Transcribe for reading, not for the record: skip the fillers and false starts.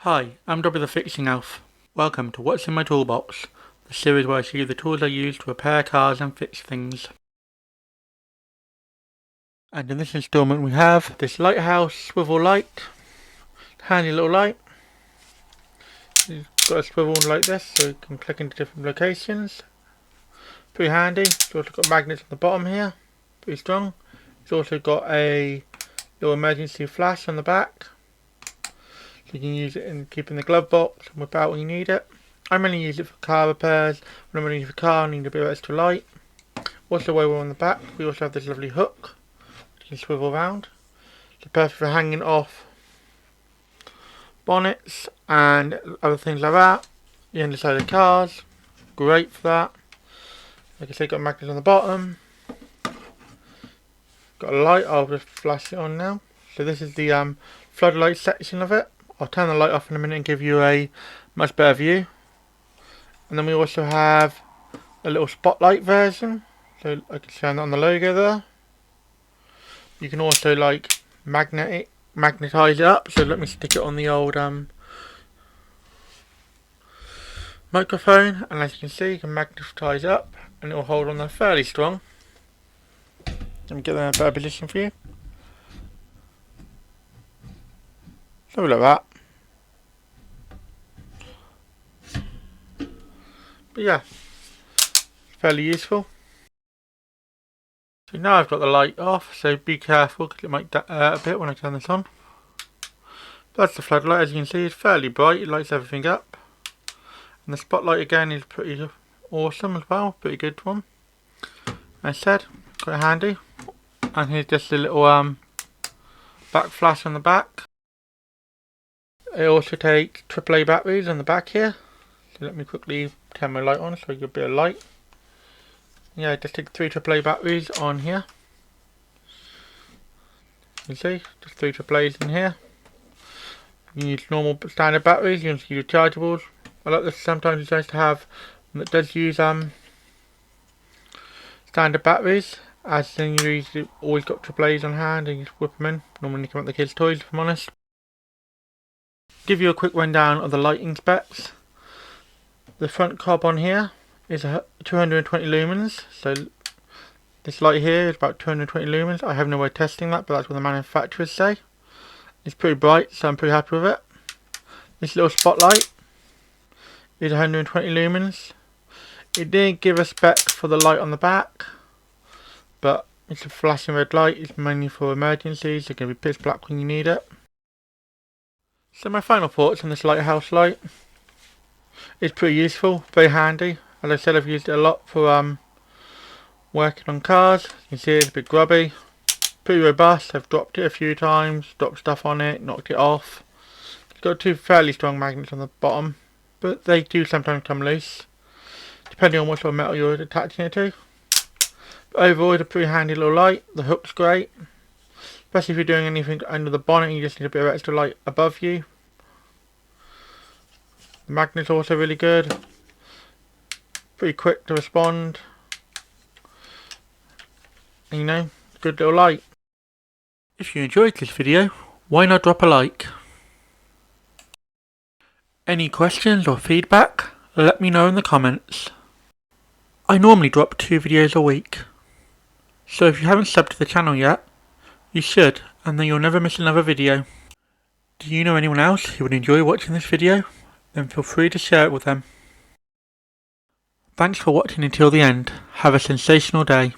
Hi, I'm Dobby the Fixing Elf. Welcome to What's in My Toolbox, the series where I show you the tools I use to repair cars and fix things. And in this installment we have this Lighthouse swivel light. Handy little light. It's got a swivel like this so you can click into different locations. Pretty handy. It's also got magnets on the bottom here. Pretty strong. It's also got a little emergency flash on the back. So you can use it in keeping the glove box and whip out when you need it. I mainly use it for car repairs. When I'm running for a car, I need a bit of extra light. Also, while we're on the back, we also have this lovely hook which you can swivel around. It's perfect for hanging off bonnets and other things like that. The underside of cars, great for that. Like I say, got magnets on the bottom. Got a light. I'll just flash it on now. So this is the floodlight section of it. I'll turn the light off in a minute and give you a much better view. And then we also have a little spotlight version. So I can shine that on the logo there. You can also like magnetize it up. So let me stick it on the old microphone, and as you can see, you can magnetize it up and it will hold on there fairly strong. Let me get that in a better position for you. So like that. But yeah, fairly useful. So now I've got the light off, so be careful because it might a bit when I turn this on. That's the floodlight. As you can see, it's fairly bright, it lights everything up. And the spotlight again is pretty awesome as well, pretty good one. As I said, quite handy. And here's just a little back flash on the back. It also takes AAA batteries on the back here. So let me quickly turn my light on so you get a bit of light. Yeah, just take 3 AAA batteries on here. You see, just 3 AAAs in here. You use normal standard batteries, you can use rechargeables. I like this, sometimes it's nice to have one that does use standard batteries, as then you usually always got AAAs on hand and you just whip them in. Normally they come out the kids' toys, if I'm honest. Give you a quick rundown of the lighting specs. The front cob on here is 220 lumens, so this light here is about 220 lumens. I have no way of testing that, but that's what the manufacturers say. It's pretty bright, so I'm pretty happy with it. This little spotlight is 120 lumens. It didn't give a spec for the light on the back, but it's a flashing red light. It's mainly for emergencies. It's going to be pitch black when you need it. So my final thoughts on this Lighthouse light. It's pretty useful, very handy. As I said, I've used it a lot for working on cars. You can see it's a bit grubby. Pretty robust. I've dropped it a few times, dropped stuff on it, knocked it off. It's got 2 fairly strong magnets on the bottom, but they do sometimes come loose, depending on what sort of metal you're attaching it to. But overall, it's a pretty handy little light. The hook's great, especially if you're doing anything under the bonnet and you just need a bit of extra light above you. The magnet's also really good. Pretty quick to respond. And, you know, good little light. If you enjoyed this video, why not drop a like? Any questions or feedback, let me know in the comments. I normally drop 2 videos a week, so if you haven't subbed to the channel yet, you should, and then you'll never miss another video. Do you know anyone else who would enjoy watching this video? Then feel free to share it with them. Thanks for watching until the end. Have a sensational day.